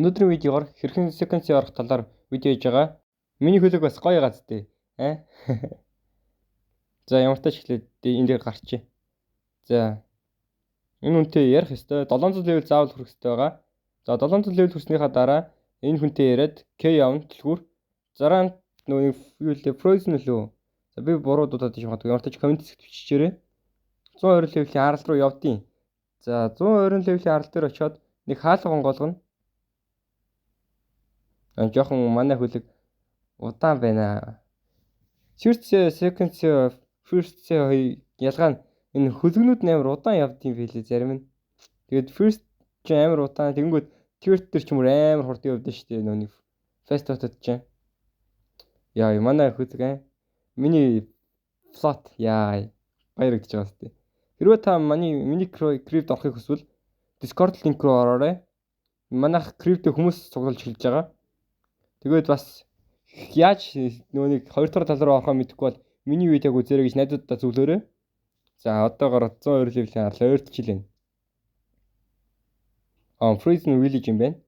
Өнөөдрийн видеогоор хэрхэн секвенсийн орох талаар видео хийж байгаа. Миний хөлөг бас гоё гац тээ. За ямар тач эхлээд энэ дээр гарчээ. За энэ хүнтэй ярих ёстой. 700 level заавал хүрэх ёстой байгаа. За 700 level хүрснийхаа дараа энэ хүнтэй яриад K явна төлхүүр. Зараа нөгөө юу лээ Frozen лөө. За би буруу дуудаад тийш магадгүй. Ямар тач коммент хэсэгт биччихээрэй. 120 level-ийн арал руу явдیں۔ За 120 level-ийн арал дээр очиод нэг хаалга онголгоно. Жохон манай хөлөг удаан байна. First second first ялгаа нь энэ хөлгнүүд амар удаан явдгийн байлээ зарим нь. Тэгээд first ч амар удаан тэгэнгүүт third төр ч юм амар хурдан явдсан шүү дээ нөөний fast food ч. Яа манай хөлөг миний flot яа баярагдаж байгаа сте. Хэрвээ та миний crypt орохыг хүсвэл Discord link руу ороорой. Манайх crypt-ийг хүмүүс цуглуулж хэлж байгаа. Тэгээд бас яаж нөгөө нэг 2 дахь тал руу орохоо мэдэхгүй бол миний видеог үзээрэй гэж найдуудаа зөвлөөрэй. За одоогоор 102 level-ийн арал ойртчихлээ. Frozen Village юм байна.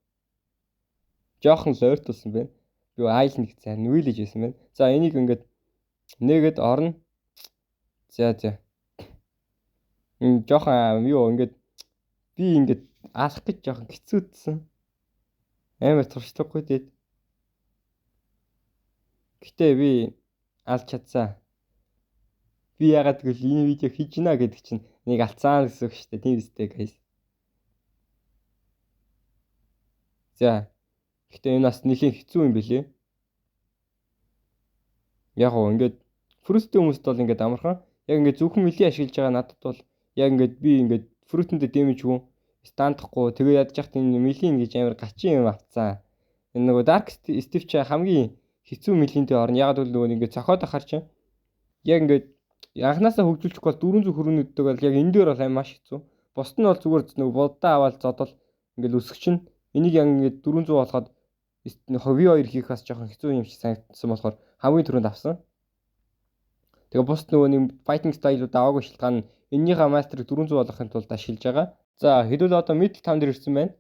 Жохон л ойртуулсан байна. Би Island гэж сайн Village гэсэн байна. За энийг ингээд нэгэд орно. За. Жохон юу ингээд би ингээд алах гэж жохон хэцүүдсэн. Амар туршлагагүй дээ. Гэтэ би алж чадсан. Би ягаад гэвэл энэ видео хийж гинэ гэдэг чинь нэг алцсан гэсэн үг шүү дээ. Тийм үстэй guys. За. Гэтэ энэ бас нэлийн хэцүү юм билээ. Яг гоо ингээд фрүттэй хүмүүст бол ингээд амархан. Яг ингээд зөвхөн мөлийн ашиглаж байгаа надад бол яг ингээд би ингээд фрүтэндээ дэмжгүй стандахгүй. Тэгээ ядж яхад энэ мөлийн ингэж амар гачин юм авцсан. Энэ нөгөө Dark Steve ч хамгийн хэцүү мэлиндээ орно. Ягаад гэвэл нөгөө ингээд цохоод ахаар чинь яг ингээд анханасаа хөгжүүлчихгүй бол 400 хүрүүнүүддэг бол яг энэ дээр бол маш хэцүү. Бусд нь бол зүгээр нөгөө будаа аваад зодол ингээд өсөх чинь энийг яг ингээд 400 болоход V2 хийх бас жоохон хэцүү юм шиг санагдсан болохоор хамгийн түрүүнд авсан. Тэгээ бусд нөгөө нэг fighting style-ууд аваагүй шалтгаан нь эннийхээ мастерыг 400 болгохын тулд ашиглаж байгаа. За хэдүүл одоо middle town дээр ирсэн байна.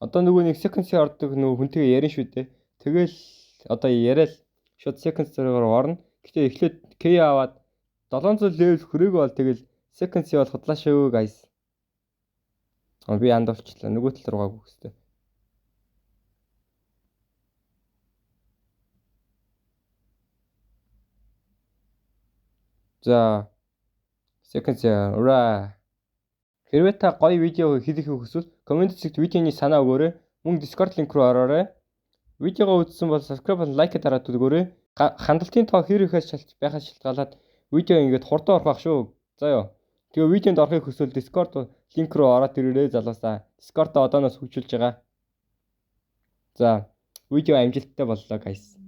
Одоо нөгөө нэг sequence ордог нөгөө хүнтэйгээ ярина шүү дээ. Тэгэл одоо яриад шууд sequence руу орно. Гэтэ эхлээд K аваад 700 level хүрээг бол тэгэл sequence бол худлаа шүү guys. Би андуулчлаа. Нөгөө тал руу гаагүй хэвчээ. За sequence ура. Хэрвээ та гоё видео хийхийг хүсвэл коммент хэсэгт видеоны санаа өгөөрэй. Мөн Discord link руу ороорой. Видеого үзсэн бол subscribe болон лайк дараад өгөөрэй. Хандлтын тоо хэр ихээс байхаас шалтгаалаад видео ингээд хурдан орох байх шүү. За ёо. Тэгээ видеонд орохыг хүсвэл Discord link руу ороод ирээрэй залуусаа. Discord одооноос хөгжүүлж байгаа. За видео амжилттай боллоо guys.